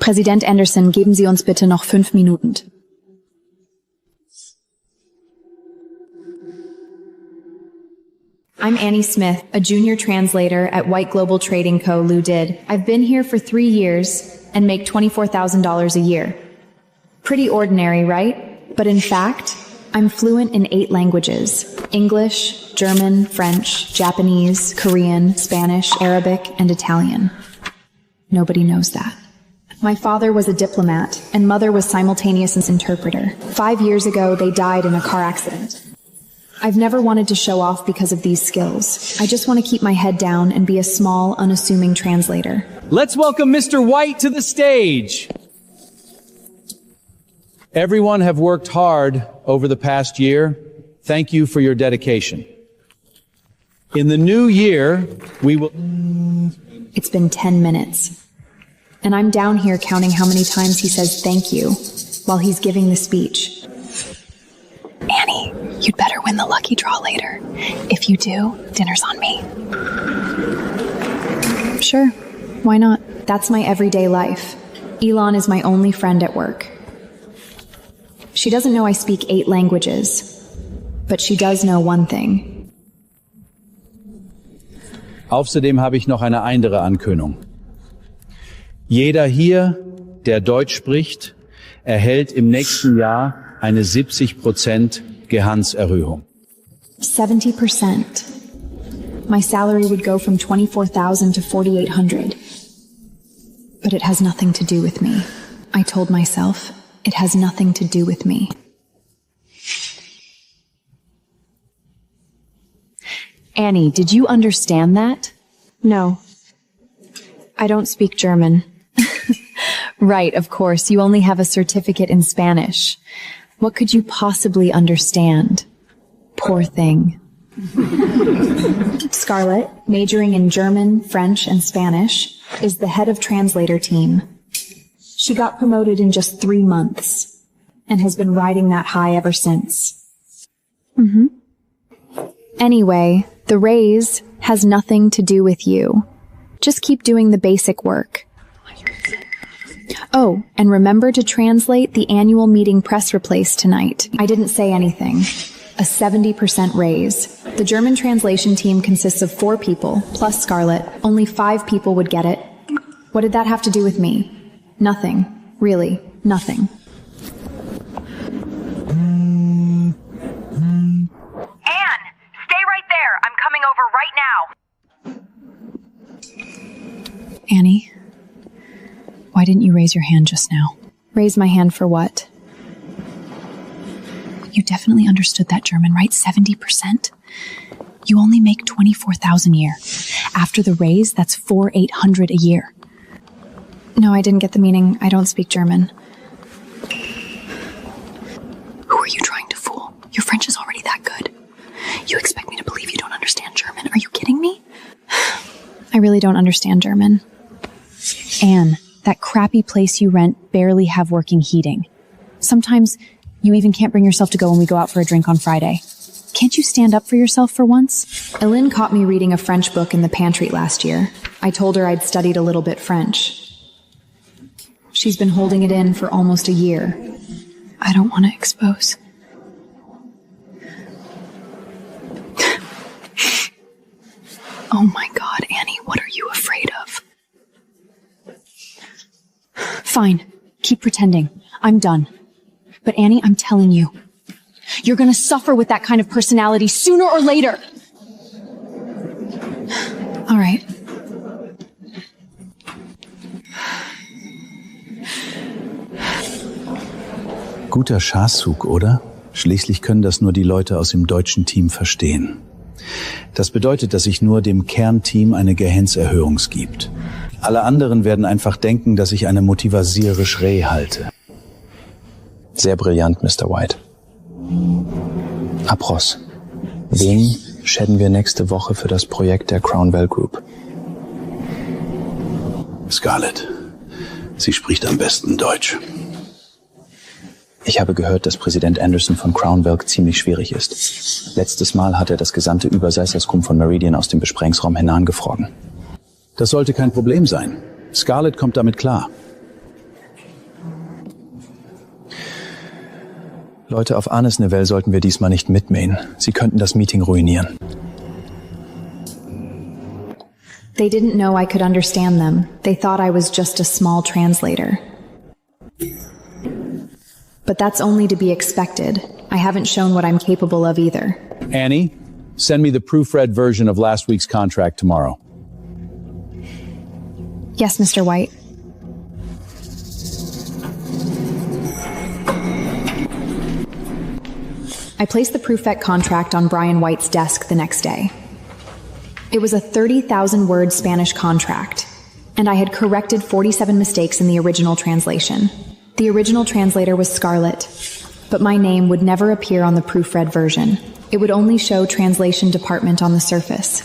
Präsident Anderson, geben Sie uns bitte noch 5 Minuten. I'm Annie Smith, a junior translator at White Global Trading Co. Ltd. I've been here for 3 years and make $24,000 a year. Pretty ordinary, right? But in fact, I'm fluent in 8 languages: English, German, French, Japanese, Korean, Spanish, Arabic, and Italian. Nobody knows that. My father was a diplomat, and mother was simultaneous interpreter. 5 years ago, they died in a car accident. I've never wanted to show off because of these skills. I just want to keep my head down and be a small, unassuming translator. Let's welcome Mr. White to the stage. Everyone have worked hard over the past year. Thank you for your dedication. In the new year, we will... It's been 10 minutes. And I'm down here counting how many times he says thank you while he's giving the speech. Annie, you'd better win the lucky draw later. If you do, dinner's on me. Sure, why not? That's my everyday life. Elon is my only friend at work. She doesn't know I speak 8 languages, but she does know one thing. Außerdem habe ich noch eine andere Ankündigung. Jeder hier, der Deutsch spricht, erhält im nächsten Jahr eine 70% Gehaltserhöhung. 70%. My salary would go from $24,000 to $4,800. But it has nothing to do with me. I told myself, it has nothing to do with me. Annie, did you understand that? No. I don't speak German. Right, of course. You only have a certificate in Spanish. What could you possibly understand? Poor thing. Scarlett, majoring in German, French, and Spanish, is the head of translator team. She got promoted in just 3 months and has been riding that high ever since. Anyway, the raise has nothing to do with you. Just keep doing the basic work. Oh, and remember to translate the annual meeting press release tonight. I didn't say anything. A 70% raise. The German translation team consists of 4 people, plus Scarlett. Only 5 people would get it. What did that have to do with me? Nothing. Really, nothing. Anne, stay right there. I'm coming over right now. Annie, why didn't you raise your hand just now? Raise my hand for what? You definitely understood that German, right? 70%? You only make $24,000 a year. After the raise, that's $4,800 a year. No, I didn't get the meaning. I don't speak German. Who are you trying to fool? Your French is already that good. You expect me to believe you don't understand German? Are you kidding me? I really don't understand German. Anne, that crappy place you rent barely have working heating. Sometimes you even can't bring yourself to go when we go out for a drink on Friday. Can't you stand up for yourself for once? Ellen caught me reading a French book in the pantry last year. I told her I'd studied a little bit French. She's been holding it in for almost a year. I don't want to expose. Oh my God, Annie, what are you afraid of? Fine, keep pretending. I'm done. But Annie, I'm telling you, you're gonna suffer with that kind of personality sooner or later. All right. Guter Schachzug, oder? Schließlich können das nur die Leute aus dem deutschen Team verstehen. Das bedeutet, dass sich nur dem Kernteam eine Gehaltserhöhung gibt. Alle anderen werden einfach denken, dass ich eine motivasiere Schrei halte. Sehr brillant, Mr. White. Apros. Wen schäden wir nächste Woche für das Projekt der Crownwell Group? Scarlett, sie spricht am besten Deutsch. Ich habe gehört, dass Präsident Anderson von Crownwell ziemlich schwierig ist. Letztes Mal hat er das gesamte Übersetzerskrum von Meridian aus dem Besprechungsraum hineingefroren. Das sollte kein Problem sein. Scarlett kommt damit klar. Leute auf Arnes Nivell sollten wir diesmal nicht mitmähen. Sie könnten das Meeting ruinieren. They didn't know I could understand them. They thought I was just a small translator. But that's only to be expected. I haven't shown what I'm capable of either. Annie, send me the proofread version of last week's contract tomorrow. Yes, Mr. White. I placed the proofread contract on Brian White's desk the next day. It was a 30,000-word Spanish contract, and I had corrected 47 mistakes in the original translation. The original translator was Scarlett, but my name would never appear on the proofread version. It would only show translation department on the surface.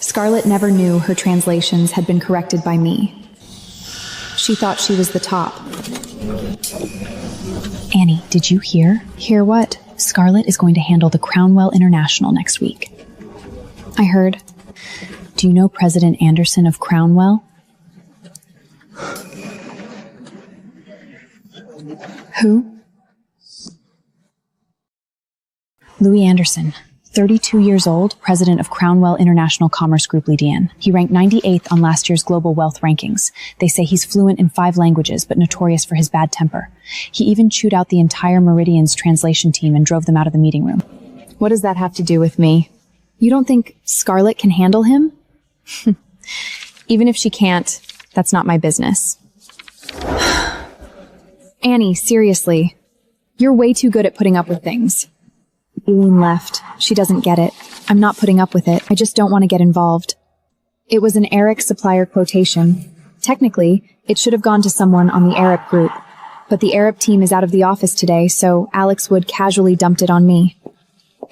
Scarlett never knew her translations had been corrected by me. She thought she was the top. Annie, did you hear? Hear what? Scarlett is going to handle the Crownwell International next week. I heard. Do you know President Anderson of Crownwell? Who? Louis Anderson, 32 years old, president of Crownwell International Commerce Group Lydian. He ranked 98th on last year's global wealth rankings. They say he's fluent in 5 languages, but notorious for his bad temper. He even chewed out the entire Meridian's translation team and drove them out of the meeting room. What does that have to do with me? You don't think Scarlett can handle him? Even if she can't, that's not my business. Annie, seriously. You're way too good at putting up with things. Eileen left. She doesn't get it. I'm not putting up with it. I just don't want to get involved. It was an Eric supplier quotation. Technically, it should have gone to someone on the Arab group. But the Arab team is out of the office today, so Alex Wood casually dumped it on me.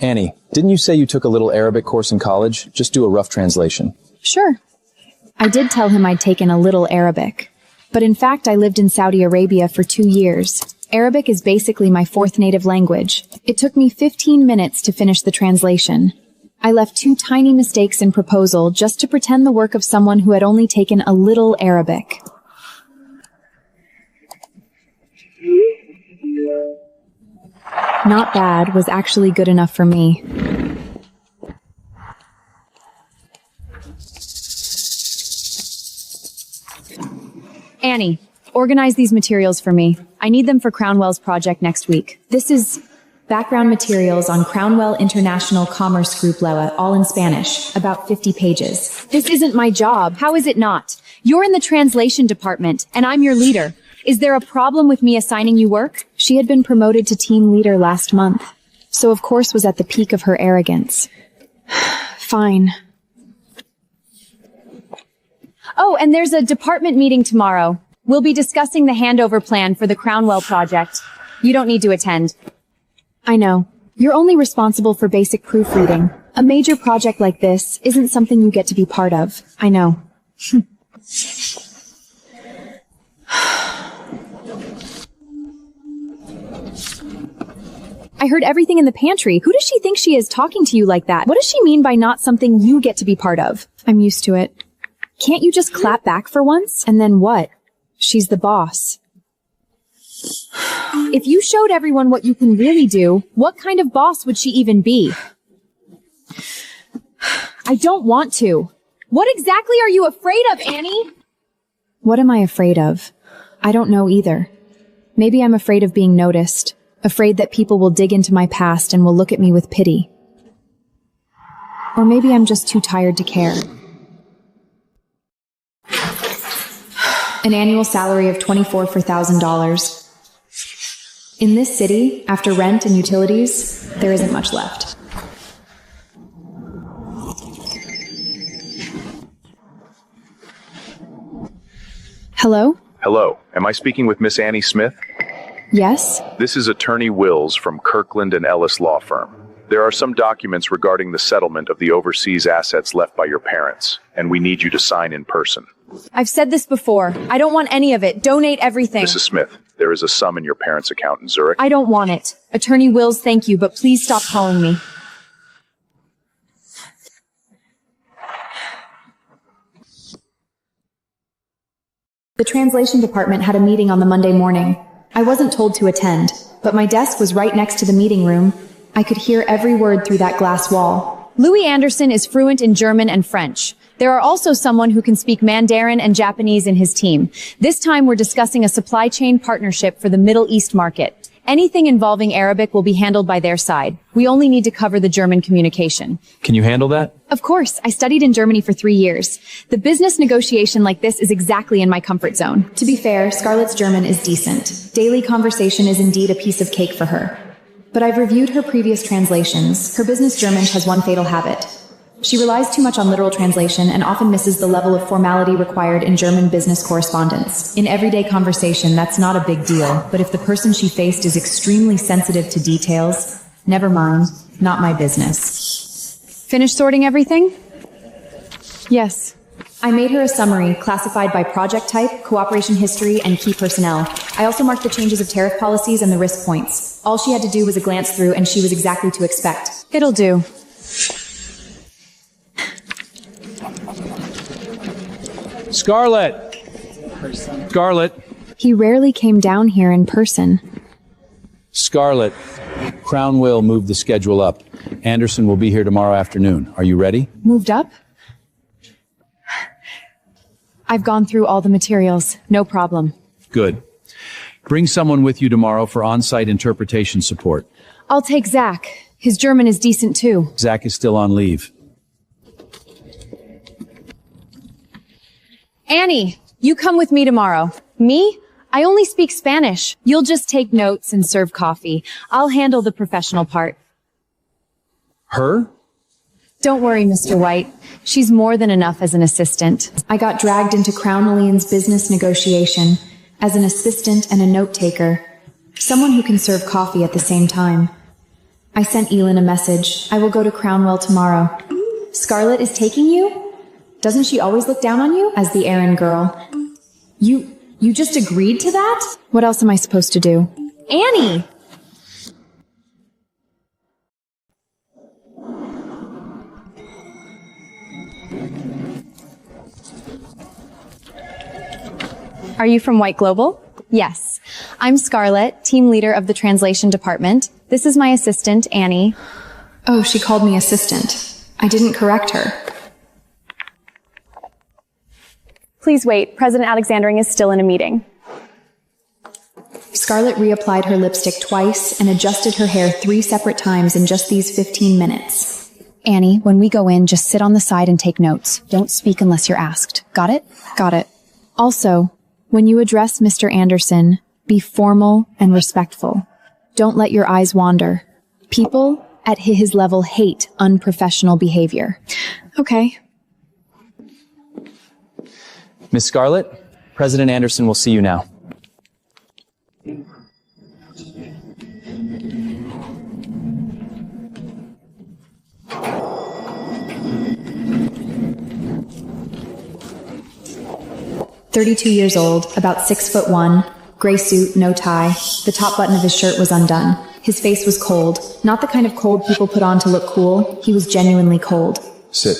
Annie, didn't you say you took a little Arabic course in college? Just do a rough translation. Sure. I did tell him I'd taken a little Arabic. But in fact, I lived in Saudi Arabia for 2 years. Arabic is basically my 4th native language. It took me 15 minutes to finish the translation. I left 2 tiny mistakes in proposal just to pretend the work of someone who had only taken a little Arabic. Not bad was actually good enough for me. Annie, organize these materials for me. I need them for Crownwell's project next week. This is background materials on Crownwell International Commerce Group Lewa, all in Spanish, about 50 pages. This isn't my job. How is it not? You're in the translation department, and I'm your leader. Is there a problem with me assigning you work? She had been promoted to team leader last month, so of course was at the peak of her arrogance. Fine. Oh, and there's a department meeting tomorrow. We'll be discussing the handover plan for the Crownwell project. You don't need to attend. I know. You're only responsible for basic proofreading. A major project like this isn't something you get to be part of. I know. I heard everything in the pantry. Who does she think she is talking to you like that? What does she mean by not something you get to be part of? I'm used to it. Can't you just clap back for once? And then what? She's the boss. If you showed everyone what you can really do, what kind of boss would she even be? I don't want to. What exactly are you afraid of, Annie? What am I afraid of? I don't know either. Maybe I'm afraid of being noticed, afraid that people will dig into my past and will look at me with pity. Or maybe I'm just too tired to care. An annual salary of $24,000. In this city, after rent and utilities, there isn't much left. Hello? Hello. Am I speaking with Miss Annie Smith? Yes? This is Attorney Wills from Kirkland & Ellis Law Firm. There are some documents regarding the settlement of the overseas assets left by your parents, and we need you to sign in person. I've said this before. I don't want any of it. Donate everything. Mrs. Smith, there is a sum in your parents' account in Zurich. I don't want it. Attorney Wills, thank you, but please stop calling me. The translation department had a meeting on the Monday morning. I wasn't told to attend, but my desk was right next to the meeting room. I could hear every word through that glass wall. Louis Anderson is fluent in German and French. There are also someone who can speak Mandarin and Japanese in his team. This time we're discussing a supply chain partnership for the Middle East market. Anything involving Arabic will be handled by their side. We only need to cover the German communication. Can you handle that? Of course, I studied in Germany for 3 years. The business negotiation like this is exactly in my comfort zone. To be fair, Scarlett's German is decent. Daily conversation is indeed a piece of cake for her. But I've reviewed her previous translations. Her business German has one fatal habit. She relies too much on literal translation and often misses the level of formality required in German business correspondence. In everyday conversation, that's not a big deal, but if the person she faced is extremely sensitive to details, never mind, not my business. Finished sorting everything? Yes. I made her a summary classified by project type, cooperation history, and key personnel. I also marked the changes of tariff policies and the risk points. All she had to do was a glance through and she was exactly to expect. It'll do. Scarlett! Scarlett! He rarely came down here in person. Scarlett, Crown will move the schedule up. Anderson will be here tomorrow afternoon. Are you ready? Moved up? I've gone through all the materials. No problem. Good. Bring someone with you tomorrow for on-site interpretation support. I'll take Zach. His German is decent too. Zach is still on leave. Annie, you come with me tomorrow. Me? I only speak Spanish. You'll just take notes and serve coffee. I'll handle the professional part. Her? Don't worry, Mr. White. She's more than enough as an assistant. I got dragged into Crown Williams' business negotiation as an assistant and a note-taker. Someone who can serve coffee at the same time. I sent Elin a message. I will go to Crownwell tomorrow. Scarlett is taking you? Doesn't she always look down on you as the errand girl? You just agreed to that? What else am I supposed to do? Annie! Are you from White Global? Yes. I'm Scarlett, team leader of the translation department. This is my assistant, Annie. Oh, she called me assistant. I didn't correct her. Please wait. President Alexandering is still in a meeting. Scarlett reapplied her lipstick twice and adjusted her hair 3 separate times in just these 15 minutes. Annie, when we go in, just sit on the side and take notes. Don't speak unless you're asked. Got it? Got it. Also, when you address Mr. Anderson, be formal and respectful. Don't let your eyes wander. People at his level hate unprofessional behavior. Okay. Miss Scarlett, President Anderson will see you now. "32 years old, about 6'1", gray suit, no tie. The top button of his shirt was undone. His face was cold. Not the kind of cold people put on to look cool. He was genuinely cold. Sit.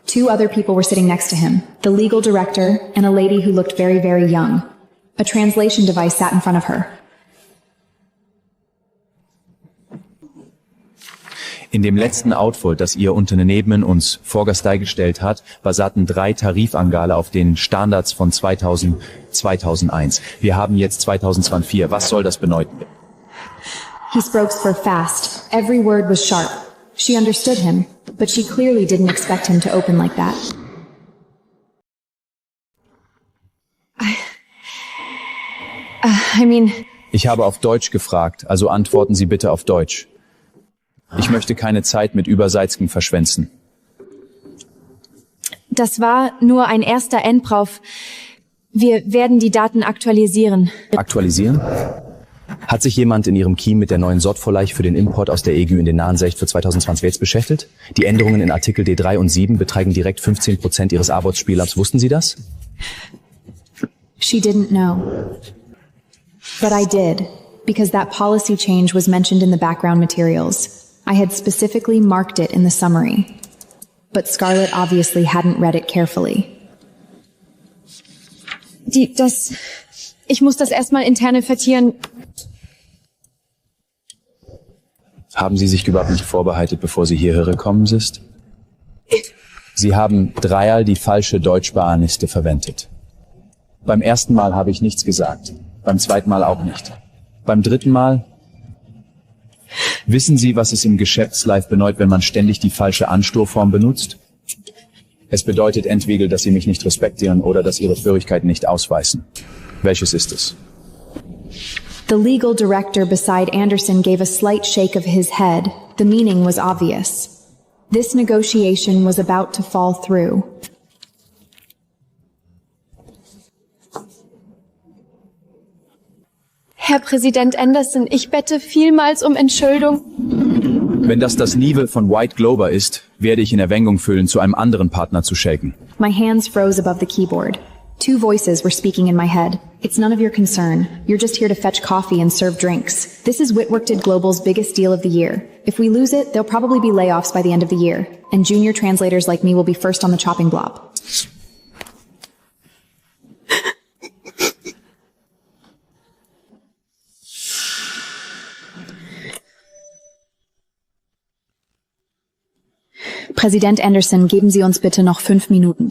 2 other people were sitting next to him, the legal director and a lady who looked very, very young. A translation device sat in front of her. In dem letzten Output, das Ihr Unternehmen uns vorgestellt hat, basierten 3 Tarifangale auf den Standards von 2001. Wir haben jetzt 2024. Was soll das bedeuten? He spoke fast. Every word was sharp. She understood him, but she clearly didn't expect him to open like that. Ich habe auf Deutsch gefragt, also antworten Sie bitte auf Deutsch. Ich möchte keine Zeit mit Überseitigen verschwenden. Das war nur ein erster Endbrauch. Wir werden die Daten aktualisieren. Aktualisieren? Hat sich jemand in Ihrem Team mit der neuen Sortvorlage für den Import aus der EU in den nahen Sicht für 2020 jetzt beschäftigt? Die Änderungen in Artikel D3 und 7 betragen direkt 15% Ihres Arbeitsspielabs. Wussten Sie das? She didn't know. But I did, because that policy change was mentioned in the background materials. I had specifically marked it in the summary. But Scarlett obviously hadn't read it carefully. Ich muss das erstmal intern vertieren. Haben Sie sich überhaupt nicht vorbereitet, bevor Sie hierher gekommen sind? Sie haben dreimal die falsche Deutschsparliste verwendet. Beim ersten Mal habe ich nichts gesagt. Beim zweiten Mal auch nicht. Beim dritten Mal? Wissen Sie, was es im Geschäftslife bedeutet, wenn man ständig die falsche Anstufform benutzt? Es bedeutet entweder, dass Sie mich nicht respektieren oder dass Ihre Fähigkeiten nicht ausweisen. Welches ist es? The legal director beside Anderson gave a slight shake of his head. The meaning was obvious. This negotiation was about to fall through. Herr Präsident Anderson, ich bitte vielmals um Entschuldigung. Wenn das Niveau von White Glober ist, werde ich in Erwägung fühlen, zu einem anderen Partner zu shaken. My hands froze above the keyboard. Two voices were speaking in my head. It's none of your concern. You're just here to fetch coffee and serve drinks. This is Whitwork Did Global's biggest deal of the year. If we lose it, there'll probably be layoffs by the end of the year. And junior translators like me will be first on the chopping block. Präsident Anderson, geben Sie uns bitte noch 5 Minuten.